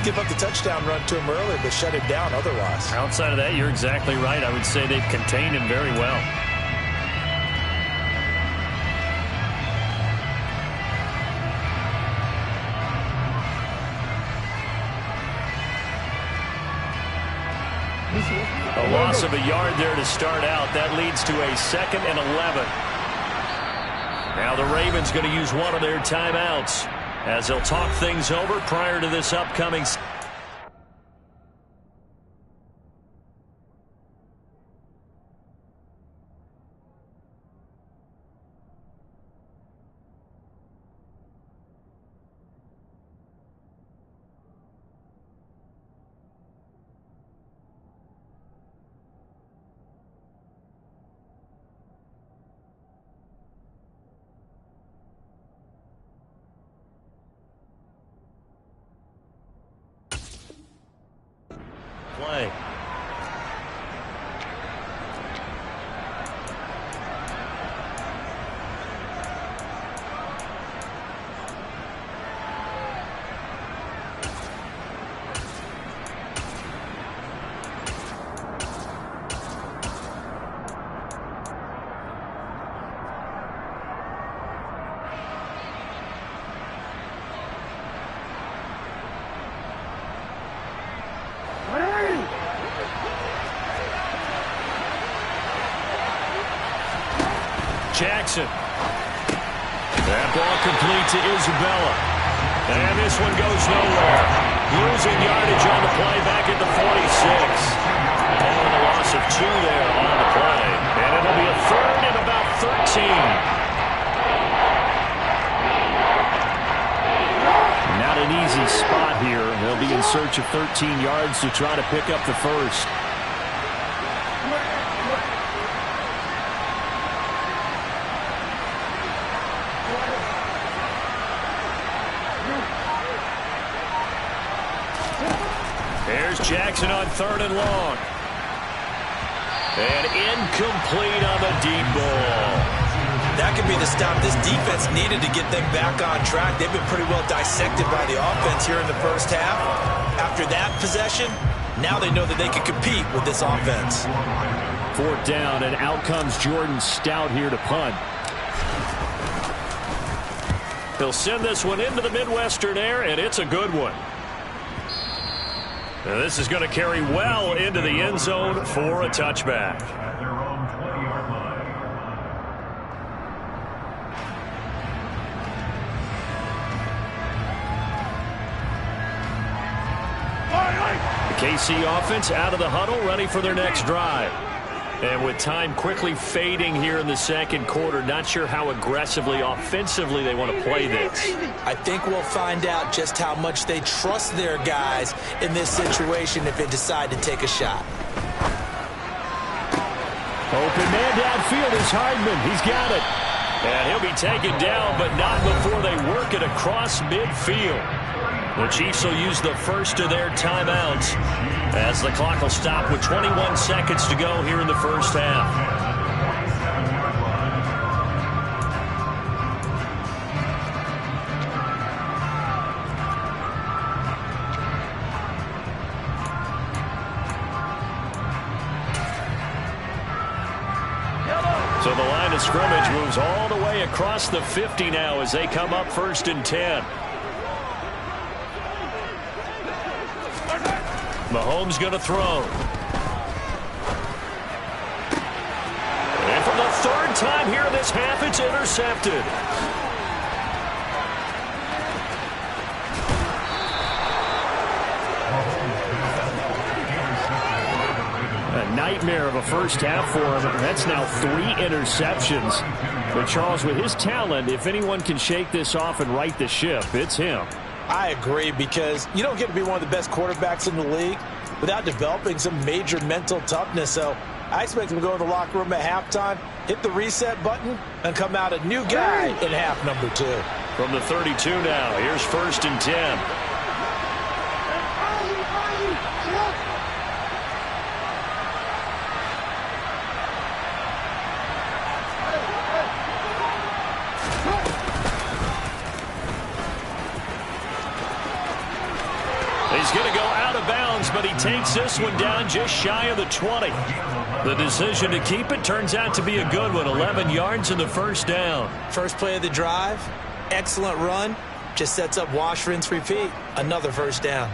give up the touchdown run to him earlier, but shut him down otherwise. Outside of that, you're exactly right. I would say they've contained him very well. A loss of a yard there to start out. That leads to a 2nd and 11. Now the Ravens going to use one of their timeouts as they'll talk things over prior to this upcoming. Play. Jackson. That ball complete to Isabella. And this one goes nowhere. Losing yardage on the play back at the 46. And a loss of 2 there on the play. And it'll be a 3rd and about 13. Not an easy spot here. They'll be in search of 13 yards to try to pick up the first. There's Jackson on 3rd and long. And incomplete on the deep ball. That could be the stop this defense needed to get them back on track. They've been pretty well dissected by the offense here in the first half. After that possession, now they know that they can compete with this offense. 4th down, and out comes Jordan Stout here to punt. He'll send this one into the Midwestern air, and it's a good one. And this is going to carry well into the end zone for a touchback. The KC offense out of the huddle, ready for their next drive. And with time quickly fading here in the 2nd quarter, not sure how aggressively, offensively they want to play this. I think we'll find out just how much they trust their guys in this situation if they decide to take a shot. Open man downfield is Hardman. He's got it. And he'll be taken down, but not before they work it across midfield. The Chiefs will use the first of their timeouts as the clock will stop with 21 seconds to go here in the first half. So the line of scrimmage moves all the way across the 50 now as they come up 1st and 10. Mahomes going to throw. And for the 3rd time here in this half, it's intercepted. A nightmare of a first half for him. That's now 3 interceptions. But Charles, with his talent, if anyone can shake this off and right the ship, it's him. I agree, because you don't get to be one of the best quarterbacks in the league without developing some major mental toughness. So I expect him to go in the locker room at halftime, hit the reset button, and come out a new guy in half number 2. From the 32 now, here's 1st and 10. He's going to go out of bounds, but he takes this one down just shy of the 20. The decision to keep it turns out to be a good one. 11 yards and the first down. First play of the drive, excellent run. Just sets up wash, rinse, repeat. Another first down.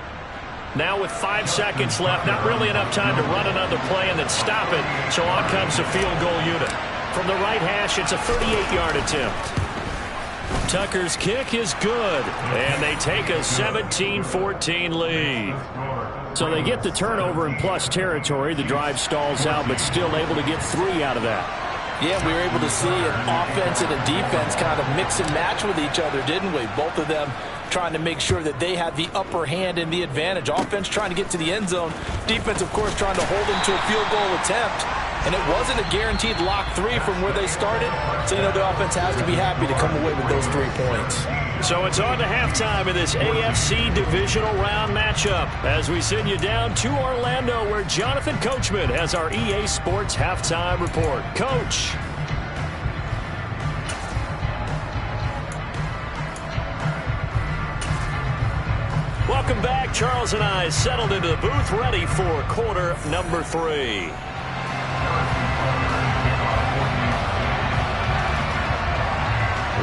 Now with 5 seconds left, not really enough time to run another play and then stop it. So on comes the field goal unit. From the right hash, it's a 38-yard attempt. Tucker's kick is good, and they take a 17-14 lead. So they get the turnover in plus territory. The drive stalls out, but still able to get 3 out of that. Yeah, we were able to see an offense and a defense kind of mix and match with each other, didn't we? Both of them trying to make sure that they had the upper hand and the advantage. Offense trying to get to the end zone. Defense, of course, trying to hold them to a field goal attempt. And it wasn't a guaranteed lock 3 from where they started. So, the offense has to be happy to come away with those 3 points. So it's on to halftime in this AFC divisional round matchup as we send you down to Orlando where Jonathan Coachman has our EA Sports halftime report. Coach. Welcome back. Charles and I settled into the booth ready for quarter number 3.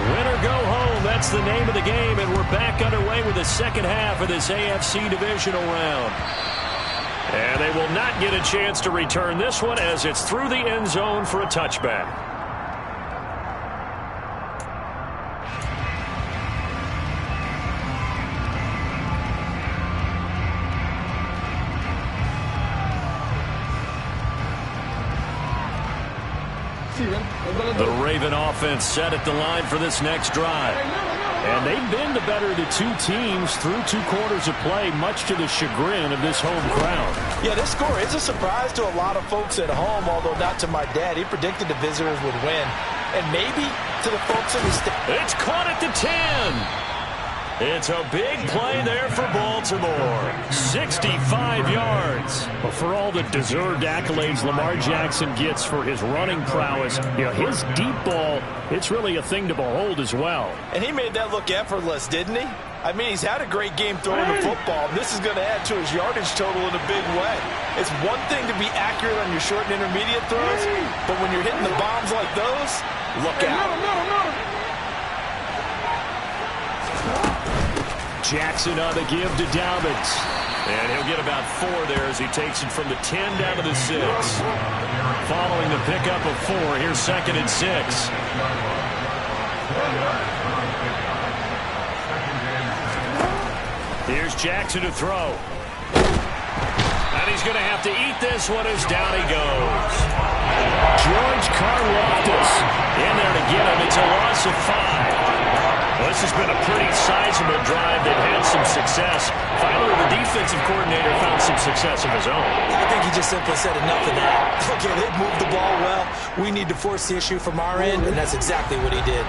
Win or go home, that's the name of the game, and we're back underway with the second half of this AFC divisional round. And they will not get a chance to return this one as it's through the end zone for a touchback. The Raven offense set at the line for this next drive. And they've been the better of the 2 teams through 2 quarters of play, much to the chagrin of this home crowd. Yeah, this score is a surprise to a lot of folks at home, although not to my dad. He predicted the visitors would win. And maybe to the folks in the state. It's caught at the 10. It's a big play there for Baltimore. 65 yards. But for all the deserved accolades Lamar Jackson gets for his running prowess, his deep ball, it's really a thing to behold as well. And he made that look effortless, didn't he? I mean, he's had a great game throwing the football. This is going to add to his yardage total in a big way. It's one thing to be accurate on your short and intermediate throws, but when you're hitting the bombs like those, look out. Jackson on the give to Dobbins. And he'll get about 4 there as he takes it from the 10 down to the 6. Following the pickup of 4, here's 2nd and 6. Here's Jackson to throw. And he's going to have to eat this one as down he goes. George Karlaftis in there to get him. It's a loss of 5. Well, this has been a pretty sizable drive. They've had some success. Finally, the defensive coordinator found some success of his own. I think he just simply said enough of that. Okay, they've moved the ball well. We need to force the issue from our end, and that's exactly what he did.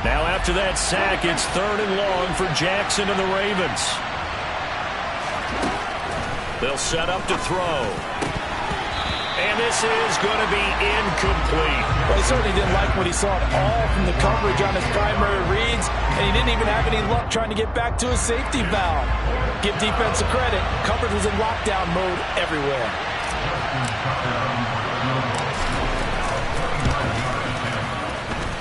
Now, after that sack, it's 3rd and long for Jackson and the Ravens. They'll set up to throw. And this is going to be incomplete. Well, he certainly didn't like what he saw at all from the coverage on his primary reads, and he didn't even have any luck trying to get back to his safety valve. Give defense a credit. Coverage was in lockdown mode everywhere.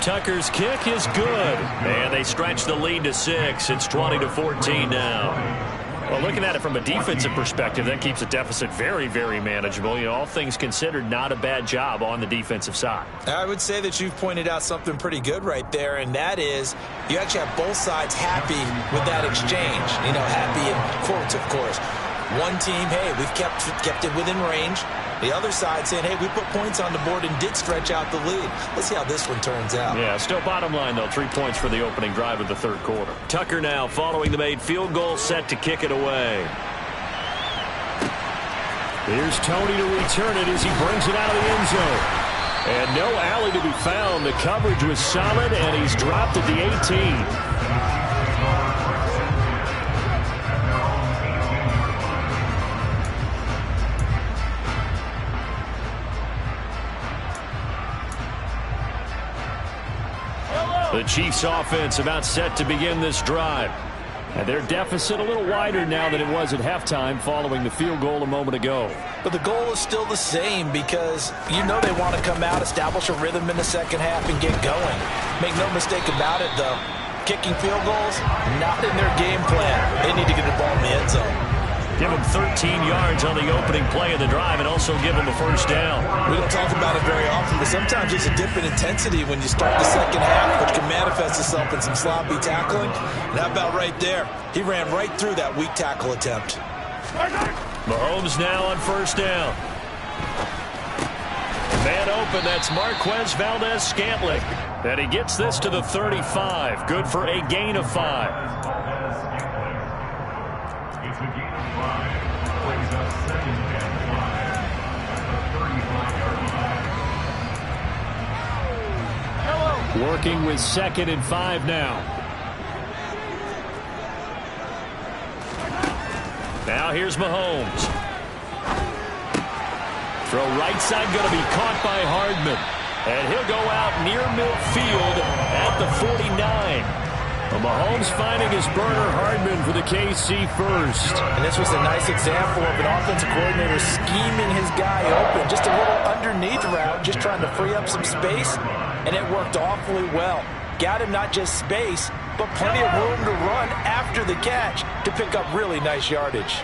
Tucker's kick is good. And they stretch the lead to 6. It's 20-14 now. Well, looking at it from a defensive perspective, that keeps the deficit very, very manageable. All things considered, not a bad job on the defensive side. I would say that you've pointed out something pretty good right there, and that is you actually have both sides happy with that exchange. Happy in quotes, of course. One team, hey, we've kept it within range. The other side saying, hey, we put points on the board and did stretch out the lead. Let's see how this one turns out. Yeah, still bottom line, though, 3 points for the opening drive of the 3rd quarter. Tucker now following the made field goal, set to kick it away. Here's Tony to return it as he brings it out of the end zone. And no alley to be found. The coverage was solid, and he's dropped at the 18. The Chiefs offense about set to begin this drive. And their deficit a little wider now than it was at halftime following the field goal a moment ago. But the goal is still the same because you know they want to come out, establish a rhythm in the second half, and get going. Make no mistake about it, though. Kicking field goals, not in their game plan. They need to get the ball in the end zone. Give them 13 yards on the opening play of the drive and also give them a first down. We don't talk about it very often, but sometimes there's a dip in intensity when you start the second half, which can manifest itself in some sloppy tackling. And how about right there? He ran right through that weak tackle attempt. Mahomes now on first down. Man open, that's Marquez Valdes-Scantling. And he gets this to the 35. Good for a gain of 5. Working with 2nd and 5 now. Now here's Mahomes. Throw right side going to be caught by Hardman. And he'll go out near midfield at the 49. Well, Mahomes finding his burner Hardman for the KC first. And this was a nice example of an offensive coordinator scheming his guy open. Just a little underneath route, just trying to free up some space. And it worked awfully well. Got him not just space, but plenty of room to run after the catch to pick up really nice yardage.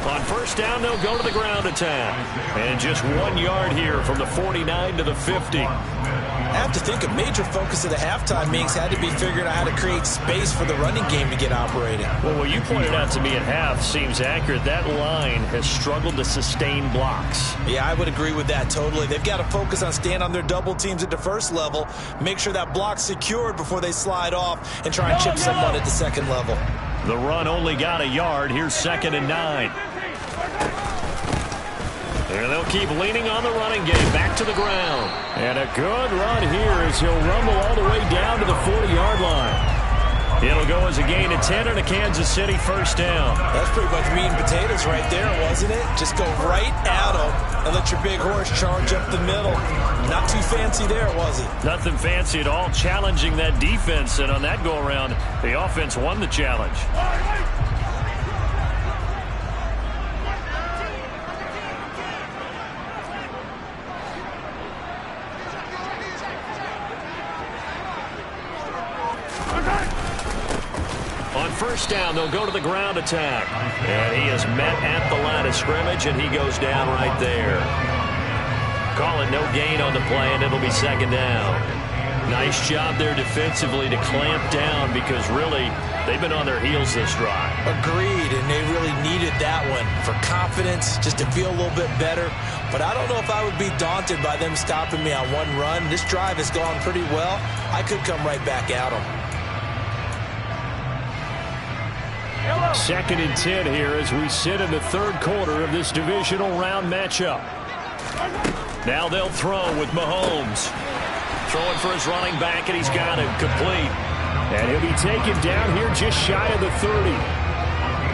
On first down, they'll go to the ground attack. And just 1 yard here from the 49 to the 50. I have to think a major focus of the halftime meetings had to be figuring out how to create space for the running game to get operating. Well, what you pointed out to me at half seems accurate. That line has struggled to sustain blocks. Yeah, I would agree with that totally. They've got to focus on staying on their double teams at the first level, make sure that block's secured before they slide off and try and chip someone at the second level. The run only got a yard. Here's 2nd and 9. And they'll keep leaning on the running game. Back to the ground. And a good run here as he'll rumble all the way down to the 40-yard line. It'll go as a gain of 10 and a Kansas City first down. That's pretty much meat and potatoes right there, wasn't it? Just go right at him and let your big horse charge up the middle. Not too fancy there, was it? Nothing fancy at all, challenging that defense. And on that go-around, the offense won the challenge. First down, they'll go to the ground attack. And he is met at the line of scrimmage, and he goes down right there. Call it no gain on the play, and it'll be 2nd down. Nice job there defensively to clamp down because really they've been on their heels this drive. Agreed, and they really needed that one for confidence, just to feel a little bit better. But I don't know if I would be daunted by them stopping me on one run. This drive has gone pretty well. I could come right back at them. 2nd and 10 here as we sit in the 3rd quarter of this divisional round matchup. Now they'll throw with Mahomes. Throwing for his running back, and he's got him complete. And he'll be taken down here just shy of the 30.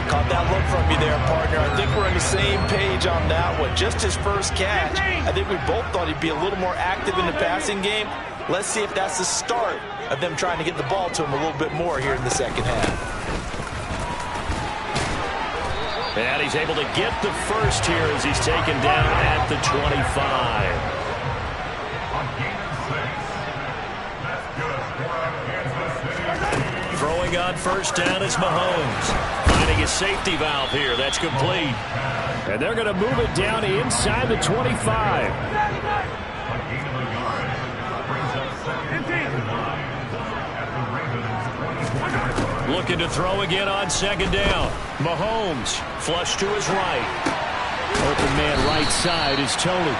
Caught that look from you there, partner. I think we're on the same page on that one. Just his first catch. I think we both thought he'd be a little more active in the passing game. Let's see if that's the start of them trying to get the ball to him a little bit more here in the second half. And he's able to get the first here as he's taken down at the 25. Throwing on first down is Mahomes. Finding his safety valve here. That's complete. And they're going to move it down inside the 25. Looking to throw again on 2nd down. Mahomes flush to his right. Open man right side is Tony.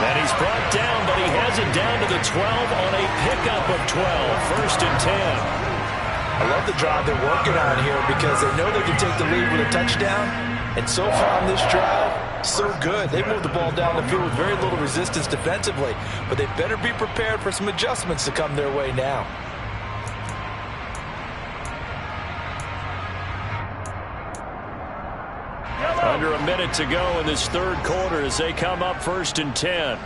And he's brought down, but he has it down to the 12 on a pickup of 12. 1st and 10. I love the drive they're working on here because they know they can take the lead with a touchdown. And so far on this drive, so good. They moved the ball down the field with very little resistance defensively. But they better be prepared for some adjustments to come their way now. Under a minute to go in this 3rd quarter as they come up 1st and 10.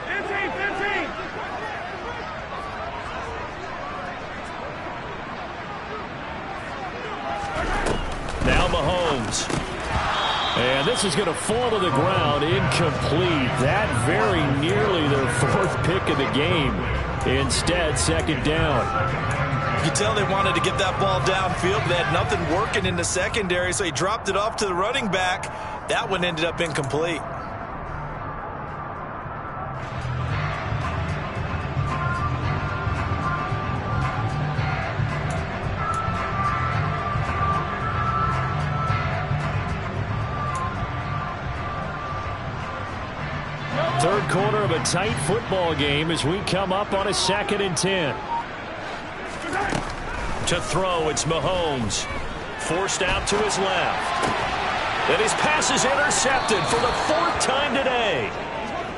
Mahomes. And this is going to fall to the ground, incomplete. That very nearly their fourth pick of the game. Instead, second down. You can tell they wanted to get that ball downfield, but they had nothing working in the secondary, so he dropped it off to the running back. That one ended up incomplete. Third quarter of a tight football game as we come up on a 2nd and 10. To throw, it's Mahomes. Forced out to his left. And his pass is intercepted for the 4th time today.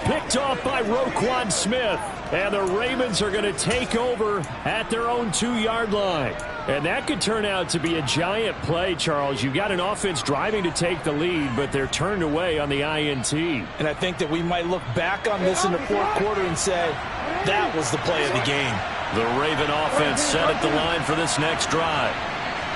Picked off by Roquan Smith. And the Ravens are going to take over at their own 2-yard line. And that could turn out to be a giant play, Charles. You've got an offense driving to take the lead, but they're turned away on the INT. And I think that we might look back on this in the 4th quarter and say, that was the play of the game. The Raven offense set at the line for this next drive.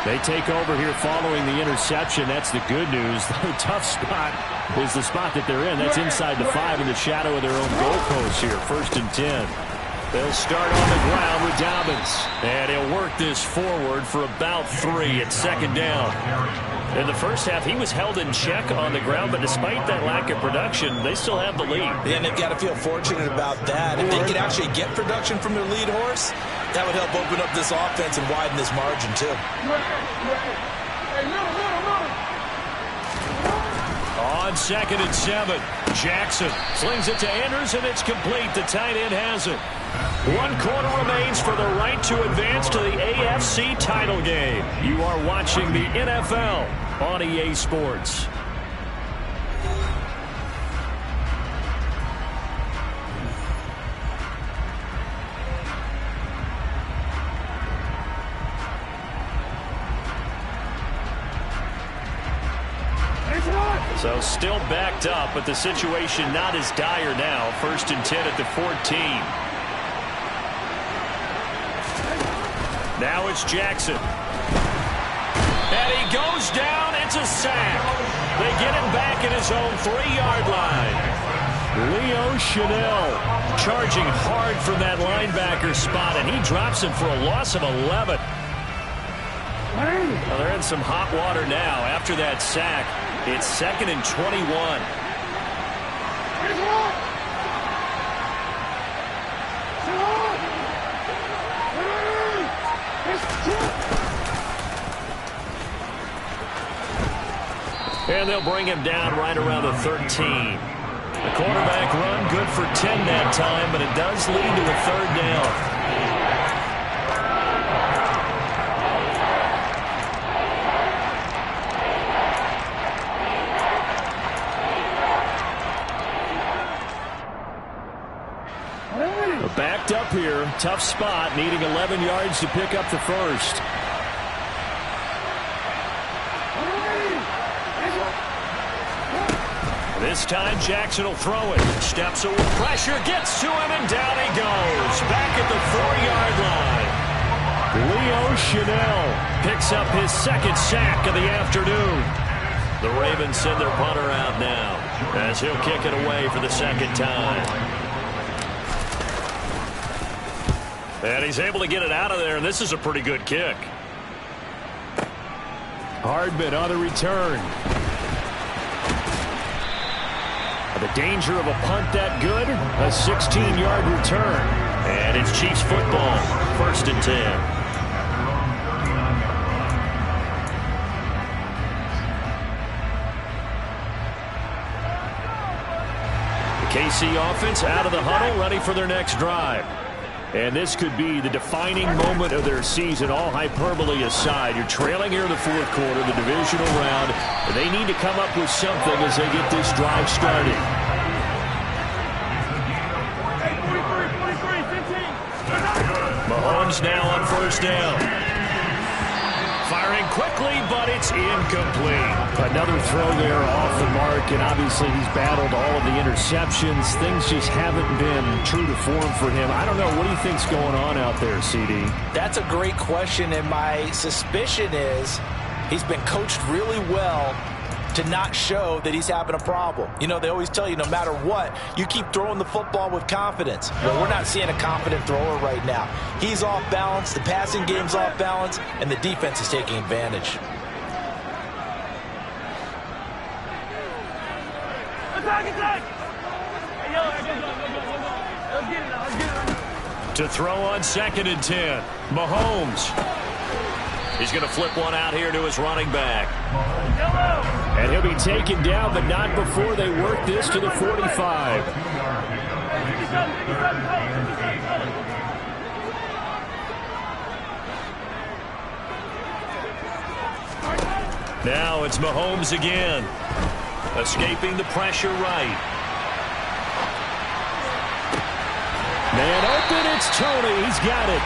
They take over here following the interception. That's the good news. The tough spot is the spot that they're in. That's inside the 5 in the shadow of their own goalpost here. 1st and 10. They'll start on the ground with Dobbins. And he'll work this forward for about 3 at 2nd down. In the first half, he was held in check on the ground, but despite that lack of production, they still have the lead. And they've got to feel fortunate about that. If they could actually get production from their lead horse, that would help open up this offense and widen this margin, too. On 2nd and 7, Jackson slings it to Andrews, and it's complete. The tight end has it. 1 quarter remains for the right to advance to the AFC title game. You are watching the NFL on EA Sports. So still backed up, but the situation not as dire now. 1st and 10 at the 14. Now it's Jackson. And he goes down. It's a sack. They get him back at his own 3-yard line. Leo Chanel charging hard from that linebacker spot, and he drops him for a loss of 11. Well, they're in some hot water now after that sack. It's 2nd and 21. And they'll bring him down right around the 13. The quarterback run good for 10 that time, but it does lead to a 3rd down. Backed up here, tough spot, needing 11 yards to pick up the 1st. This time Jackson will throw it. Steps away, pressure, gets to him, and down he goes. Back at the 4-yard line. Leo Chanel picks up his 2nd sack of the afternoon. The Ravens send their punter out now as he'll kick it away for the 2nd time. And he's able to get it out of there, and this is a pretty good kick. Hardman on the return. The danger of a punt that good, a 16-yard return. And it's Chiefs football, 1st and 10. The KC offense out of the huddle, ready for their next drive. And this could be the defining moment of their season, all hyperbole aside. You're trailing here in the 4th quarter, the divisional round. And they need to come up with something as they get this drive started. Mahomes now on 1st down. Firing quickly, but it's incomplete. Another throw there off the mark, and obviously he's battled all of the interceptions. Things just haven't been true to form for him. I don't know. What do you think's going on out there, CD? That's a great question, and my suspicion is He's been coached really well to not show that he's having a problem. You know, they always tell you no matter what, you keep throwing the football with confidence. Well, we're not seeing a confident thrower right now. He's off balance, the passing game's off balance, and the defense is taking advantage. To throw on 2nd and 10, Mahomes. He's going to flip one out here to his running back. And he'll be taken down, but not before they work this to the 45. Now it's Mahomes again. Escaping the pressure right. Man open, it's Tony. He's got it.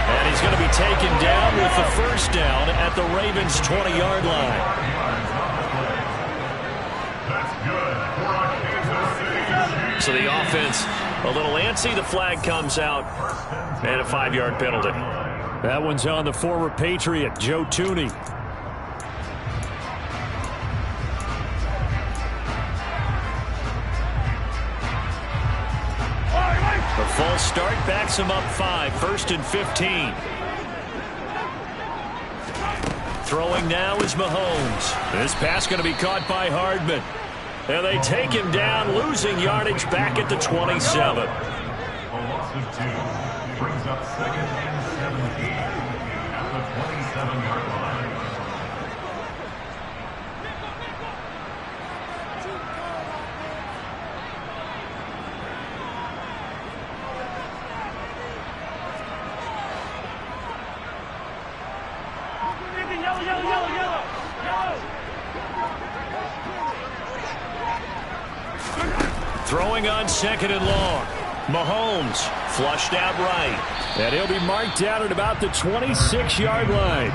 And he's going to be taken down with the first down at the Ravens' 20-yard line. So the offense a little antsy. The flag comes out and a 5-yard penalty. That one's on the former Patriot, Joe Thuney. A false start backs him up 5, 1st and 15. Throwing now is Mahomes. This pass going to be caught by Hardman. And they take him down, losing yardage back at the 27. A loss of 2 brings up 2nd and 17 at the 27-yard line. Throwing on 2nd and long. Mahomes flushed out right. And he'll be marked down at about the 26-yard line.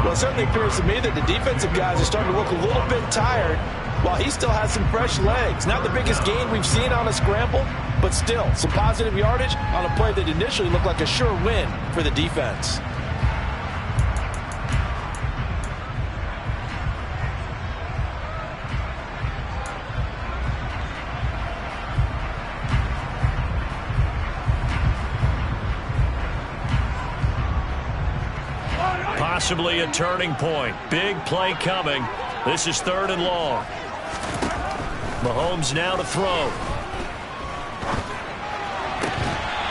Well, it certainly appears to me that the defensive guys are starting to look a little bit tired while he still has some fresh legs. Not the biggest gain we've seen on a scramble, but still some positive yardage on a play that initially looked like a sure win for the defense. Possibly a turning point. Big play coming. This is 3rd and long. Mahomes now to throw.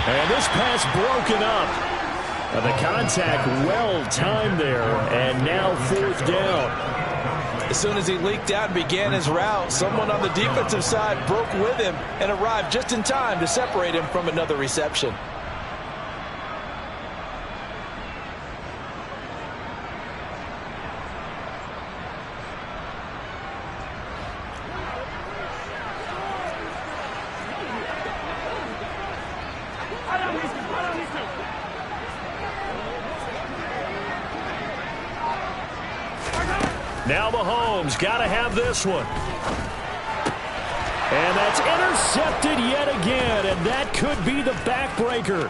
And this pass broken up. The contact well timed there. And now 4th down. As soon as he leaked out and began his route, someone on the defensive side broke with him and arrived just in time to separate him from another reception. Now Mahomes got to have this one. And that's intercepted yet again, and that could be the backbreaker.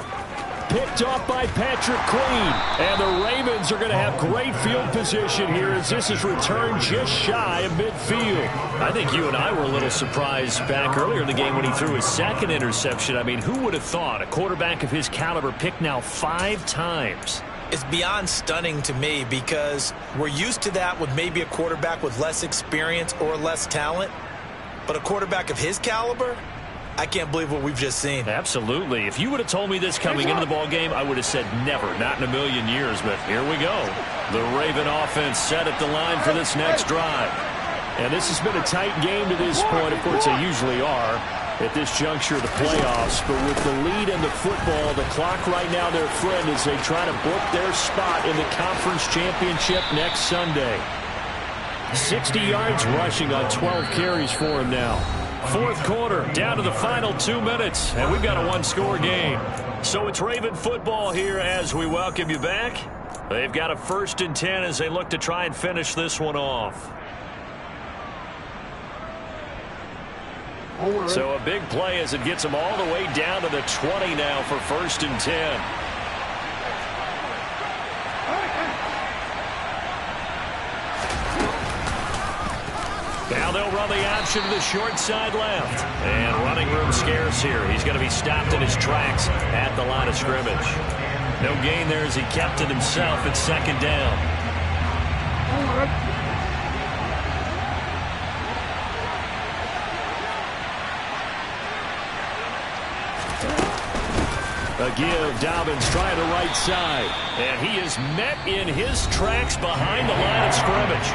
Picked off by Patrick Queen. And the Ravens are going to have great field position here as this is returned just shy of midfield. I think you and I were a little surprised back earlier in the game when he threw his 2nd interception. I mean, who would have thought a quarterback of his caliber picked now 5 times? It's beyond stunning to me because we're used to that with maybe a quarterback with less experience or less talent. But a quarterback of his caliber, I can't believe what we've just seen. Absolutely. If you would have told me this coming into the ball game, I would have said never, not in a million years. But here we go. The Raven offense set at the line for this next drive. And this has been a tight game to this point. Of course, they usually are at this juncture of the playoffs. But with the lead in the football, the clock right now their friend as they try to book their spot in the conference championship next Sunday. 60 yards rushing on 12 carries for him now. 4th quarter, down to the final 2 minutes, and we've got a 1-score game. So it's Raven football here as we welcome you back. They've got a 1st and 10 as they look to try and finish this one off. So a big play as it gets them all the way down to the 20 now for 1st and 10. Now they'll run the option to the short side left. And running room scarce here. He's going to be stopped in his tracks at the line of scrimmage. No gain there as he kept it himself at second down. A give, Dobbins trying the right side. And he is met in his tracks behind the line of scrimmage.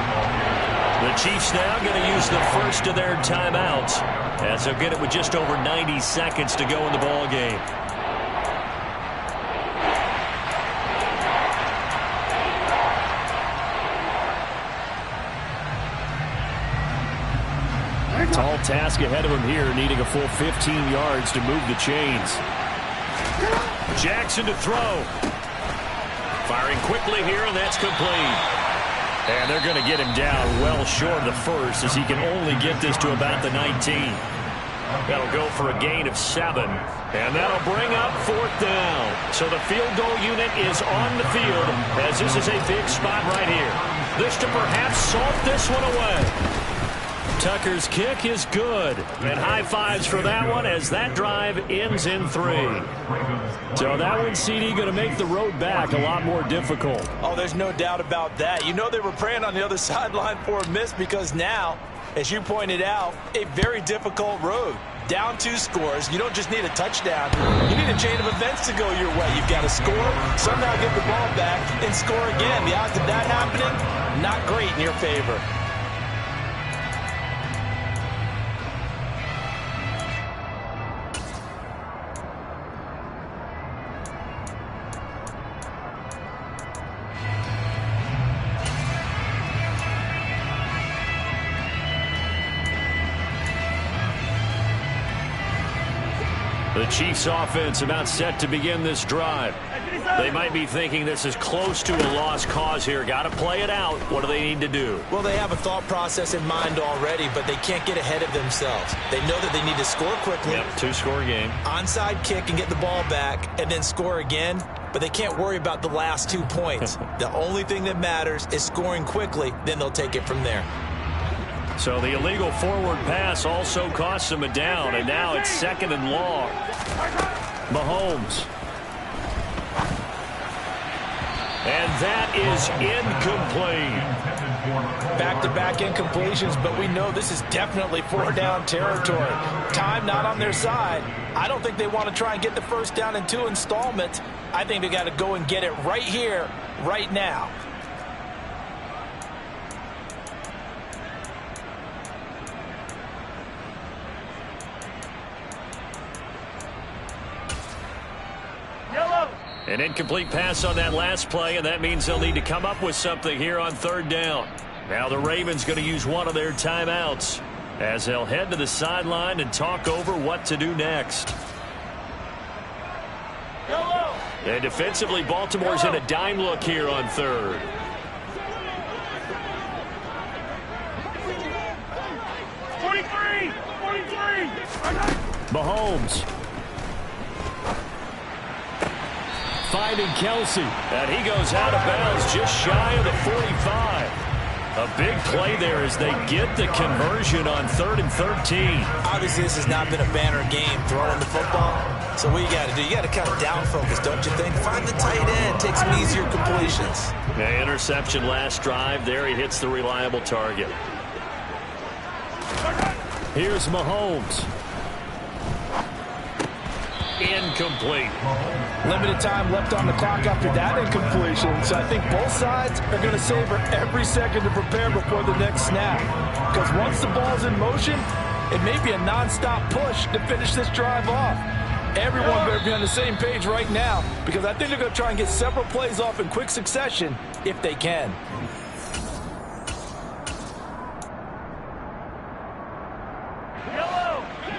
The Chiefs now going to use the first of their timeouts as they'll get it with just over 90 seconds to go in the ball game. Tall task ahead of him here, needing a full 15 yards to move the chains. Jackson to throw. Firing quickly here, and that's complete. And they're going to get him down well short of the first as he can only get this to about the 19. That'll go for a gain of 7. And that'll bring up 4th down. So the field goal unit is on the field as this is a big spot right here. This to perhaps salt this one away. Tucker's kick is good. And high fives for that one as that drive ends in 3. So that one, CD, going to make the road back a lot more difficult. Oh, there's no doubt about that. You know they were praying on the other sideline for a miss because now, as you pointed out, a very difficult road. Down 2 scores. You don't just need a touchdown. You need a chain of events to go your way. You've got to score, somehow get the ball back, and score again. The odds of that happening, not great in your favor. The Chiefs offense about set to begin this drive. They might be thinking this is close to a lost cause here. Got to play it out. What do they need to do? Well, they have a thought process in mind already, but they can't get ahead of themselves. They know that they need to score quickly. Yep, 2-score game. Onside kick and get the ball back and then score again, but they can't worry about the last 2 points. The only thing that matters is scoring quickly, then they'll take it from there. So the illegal forward pass also costs them a down, and now it's 2nd and long. Mahomes. And that is incomplete. Back-to-back incompletions, but we know this is definitely 4-down territory. Time not on their side. I don't think they want to try and get the first down in 2 installments. I think they got to go and get it right here, right now. An incomplete pass on that last play, and that means they'll need to come up with something here on 3rd down. Now the Ravens going to use one of their timeouts as they'll head to the sideline and talk over what to do next. And defensively, Baltimore's in a dime look here on 3rd. Mahomes. Finding Kelsey. And he goes out of bounds just shy of the 45. A big play there as they get the conversion on 3rd and 13. Obviously, this has not been a banner game throwing the football. So what you got to do, you got to kind of down focus, don't you think? Find the tight end, take some easier completions. The interception last drive. There he hits the reliable target. Here's Mahomes. Incomplete. Limited time left on the clock after that incompletion, so I think both sides are going to savor every second to prepare before the next snap. Because once the ball's in motion, it may be a non-stop push to finish this drive off. Everyone better be on the same page right now, because I think they're going to try and get several plays off in quick succession if they can.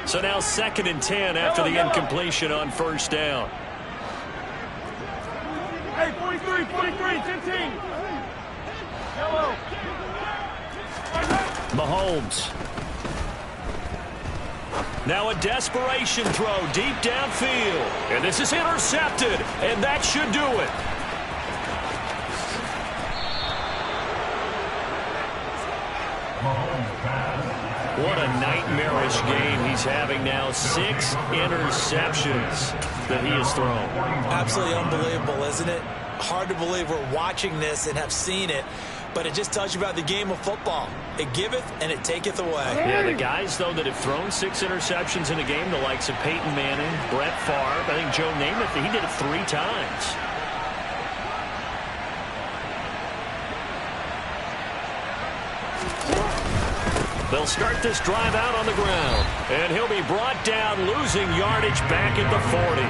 So now 2nd and 10 after the incompletion on 1st down. Hey, 43, 15. Hello. Mahomes. Now a desperation throw deep downfield. And this is intercepted. And that should do it. Mahomes pass. What a nightmarish game he's having now. 6 interceptions that he has thrown. Absolutely unbelievable, isn't it? Hard to believe we're watching this and have seen it, but it just tells you about the game of football. It giveth and it taketh away. Yeah, the guys, though, that have thrown 6 interceptions in a game, the likes of Peyton Manning, Brett Favre, I think Joe Namath, he did it 3 times. They'll start this drive out on the ground. And he'll be brought down, losing yardage back at the 40.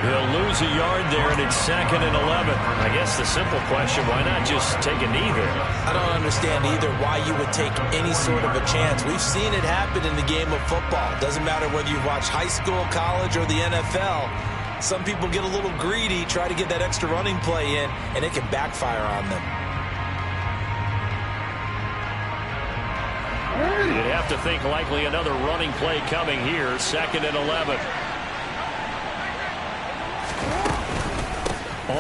He'll lose a yard there, and it's 2nd and 11. I guess the simple question, why not just take a knee there? I don't understand either why you would take any sort of a chance. We've seen it happen in the game of football. Doesn't matter whether you've watched high school, college, or the NFL. Some people get a little greedy, try to get that extra running play in, and it can backfire on them. You'd have to think likely another running play coming here. 2nd and 11.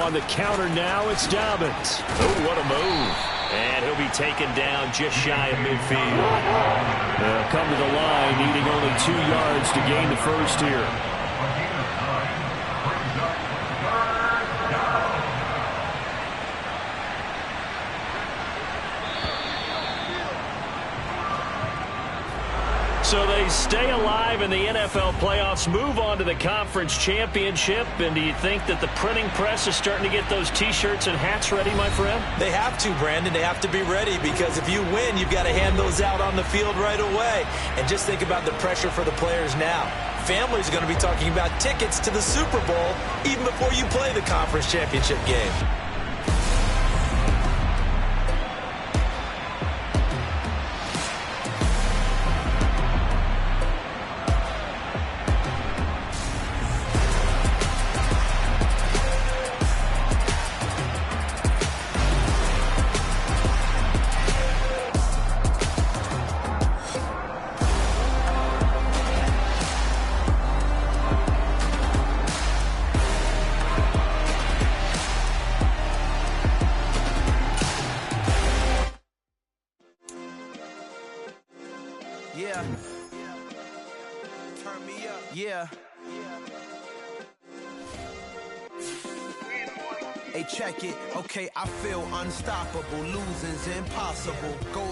On the counter now, it's Dobbins. Oh, what a move. And he'll be taken down just shy of midfield. Come to the line, needing only 2 yards to gain the first here. So they stay alive in the NFL playoffs, move on to the conference championship. And do you think that the printing press is starting to get those T-shirts and hats ready, my friend? They have to, Brandon. They have to be ready because if you win, you've got to hand those out on the field right away. And just think about the pressure for the players now. Families are going to be talking about tickets to the Super Bowl even before you play the conference championship game. Yeah. Turn me up. Yeah. Hey, check it. Okay, I feel unstoppable. Losing's impossible. Go